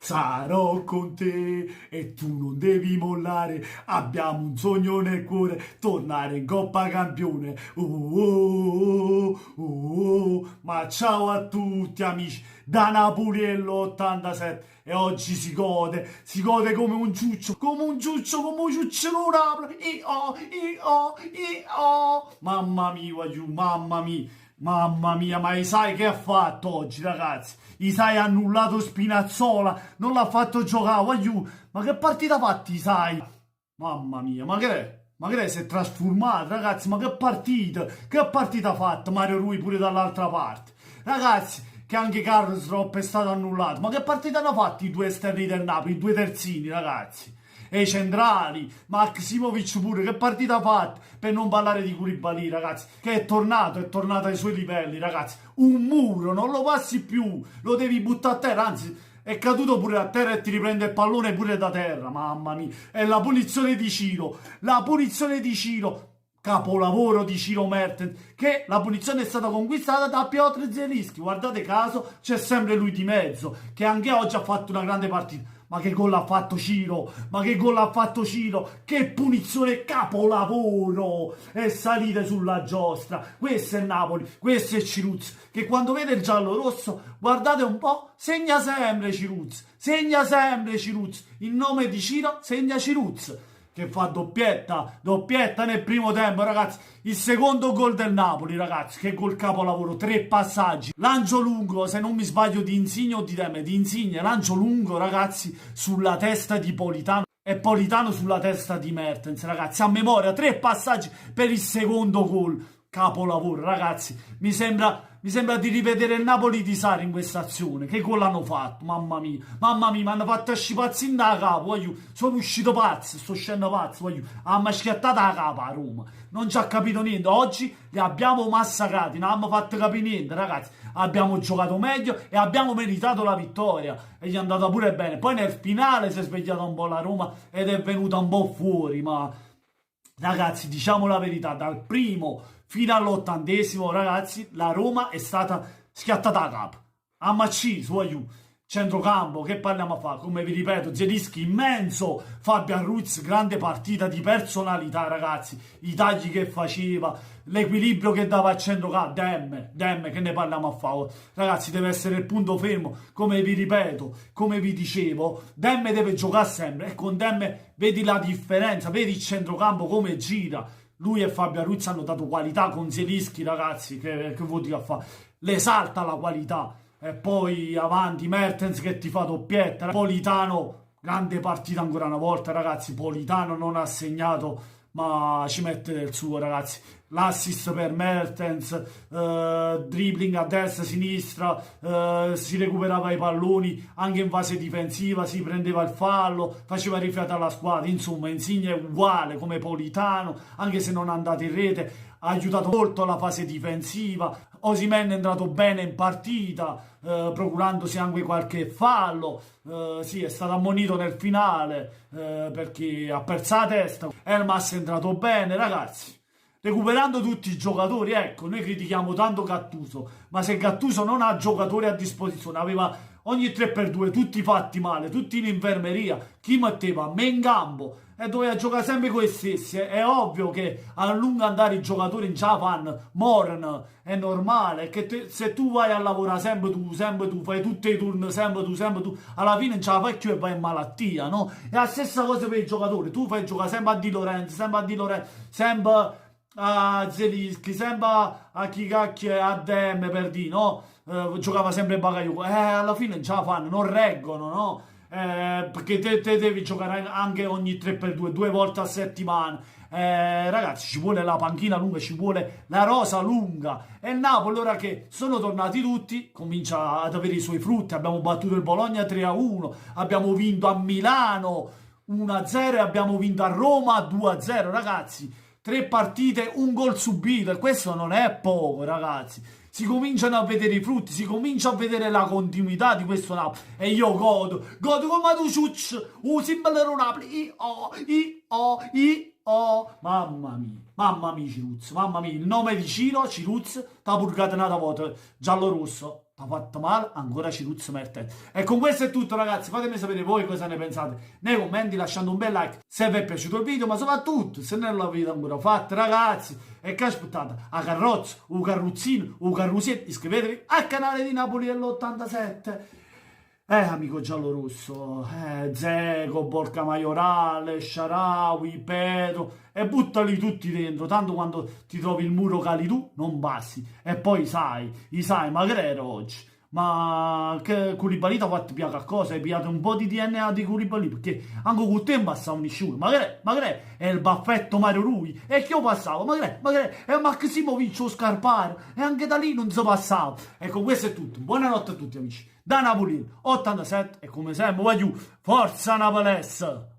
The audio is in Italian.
Sarò con te e tu non devi mollare. Abbiamo un sogno nel cuore, tornare in Coppa Campione. Ma ciao a tutti amici da Napoli e l'87. E oggi si gode come un ciuccio, come un ciuccio, come un ciuccio Napoli. Mamma mia, voglio, mamma mia. Mamma mia, ma sai che ha fatto oggi, ragazzi? Isai ha annullato Spinazzola, non l'ha fatto giocare, voglio. Ma che partita ha fatto Isai? Mamma mia, ma che è? Ma che è? Si è trasformato, ragazzi, ma che partita? Che partita ha fatto Mario Rui pure dall'altra parte? Ragazzi, che anche Carlos Drop è stato annullato, ma che partita hanno fatto i due esterni del Napoli, i due terzini, ragazzi? E i centrali, Maksimovic pure, che partita ha fatto? Per non parlare di Koulibaly, ragazzi, che è tornato ai suoi livelli, ragazzi. Un muro, non lo passi più, lo devi buttare a terra, anzi, è caduto pure a terra e ti riprende il pallone pure da terra, mamma mia. E la punizione di Ciro, capolavoro di Ciro Mertens, che la punizione è stata conquistata da Piotr Zielinski. Guardate caso, c'è sempre lui di mezzo, che anche oggi ha fatto una grande partita. Ma che gol ha fatto Ciro? Ma che gol ha fatto Ciro? Che punizione, capolavoro! E salite sulla giostra. Questo è Napoli, questo è Ciruzzi, che quando vede il giallo-rosso, guardate un po', segna sempre Ciruzzi. Segna sempre Ciruzzi. In nome di Ciro, segna Ciruzzi, che fa doppietta nel primo tempo, ragazzi. Il secondo gol del Napoli, ragazzi, che gol capolavoro, 3 passaggi, lancio lungo, se non mi sbaglio, di Insigne o di Demme, di Insigne, lancio lungo, ragazzi, sulla testa di Politano e Politano sulla testa di Mertens, ragazzi, a memoria, 3 passaggi per il secondo gol. Capolavoro, ragazzi, mi sembra di rivedere il Napoli di Sarri in questa azione. Che gol hanno fatto? Mamma mia, mi hanno fatto uscire pazzi in da capo, voglio. Sono uscito pazzo, sto scendendo pazzo, voglio. Hanno schiattato la capo a Roma, non ci ha capito niente. Oggi li abbiamo massacrati, non abbiamo fatto capire niente, ragazzi. Abbiamo giocato meglio e abbiamo meritato la vittoria e gli è andata pure bene. Poi nel finale si è svegliata un po' la Roma ed è venuta un po' fuori, ma ragazzi, diciamo la verità, dal primo fino all'80°, ragazzi, la Roma è stata schiattata a capo. A Macci, su aiù. Centrocampo, che parliamo a fare? Come vi ripeto, Zielinski immenso, Fabian Ruiz, grande partita di personalità, ragazzi. I tagli che faceva, l'equilibrio che dava al centrocampo, Demme, che ne parliamo a fare? Ragazzi, deve essere il punto fermo, come vi ripeto, come vi dicevo, Demme deve giocare sempre e con Demme vedi la differenza, vedi il centrocampo come gira. Lui e Fabian Ruiz hanno dato qualità con Zielinski, ragazzi, che vuol dire a fare? Le salta la qualità. E poi avanti Mertens che ti fa doppietta. Politano, grande partita ancora una volta, ragazzi. Politano non ha segnato, ma ci mette del suo, ragazzi. L'assist per Mertens, dribbling a destra, a sinistra, si recuperava i palloni anche in fase difensiva, si prendeva il fallo, faceva rifiatare la squadra. Insomma, Insigne è uguale come Politano, anche se non è andato in rete, ha aiutato molto la fase difensiva. Osimhen è entrato bene in partita, procurandosi anche qualche fallo. Sì, è stato ammonito nel finale perché ha perso la testa. Elmas è entrato bene, ragazzi. Recuperando tutti i giocatori, ecco, noi critichiamo tanto Gattuso, ma se Gattuso non ha giocatori a disposizione, aveva ogni 3x2, tutti fatti male, tutti in infermeria, chi metteva? Me in campo e doveva giocare sempre con i stessi. È ovvio che a lungo andare i giocatori in Japan morano, è normale, che se tu vai a lavorare sempre tu, fai tutti i turni sempre tu, alla fine non ce la fai più e vai in malattia, no? È la stessa cosa per i giocatori, tu fai giocare sempre a Di Lorenzo, sempre a Zielinski, sempre a chi cacchio è a Demme per dire, no? Giocava sempre Bakayoko, alla fine non ce la fanno, non reggono, no? Perché te devi giocare anche ogni 3x2, 2 volte a settimana. Ragazzi, ci vuole la panchina lunga, ci vuole la rosa lunga. E il Napoli, ora che sono tornati tutti, comincia ad avere i suoi frutti. Abbiamo battuto il Bologna 3-1, abbiamo vinto a Milano 1-0 e abbiamo vinto a Roma 2-0, ragazzi. 3 partite, un gol subito, e questo non è poco, ragazzi. Si cominciano a vedere i frutti, si comincia a vedere la continuità di questo Napoli. E io godo come tu ciucci, simbolo Napoli, mamma mia, Ciruzzi, mamma mia, il nome di Ciro, Ciruzzi, t'ha purgato una volta, giallo-rosso. t'ha fatto male, ancora ci ruzza merda. E con questo è tutto ragazzi, fatemi sapere voi cosa ne pensate nei commenti, lasciando un bel like se vi è piaciuto il video, ma soprattutto se non l'avete ancora fatto ragazzi, e che aspettate, a carrozza, un carrozzino, un carrusiere, iscrivetevi al canale di Napoli dell'87. Amico giallorosso, Zeco, Borca Maiorale, Sharawi, Pedro, e buttali tutti dentro, tanto quando ti trovi il muro cali tu, non passi. E poi sai, ma che era oggi? Ma che Koulibaly ti ha fatto piacere a cosa? Hai pigliato un po' di DNA di Koulibaly? Perché anche con te passava un sciuro. Ma che è il baffetto Mario Rui? E che io passavo? Ma che è Maximovic o Scarparo? E anche da lì non si passava. E con questo è tutto. Buonanotte a tutti amici. Da Napoli 87 e come sempre voglio forza Napolese!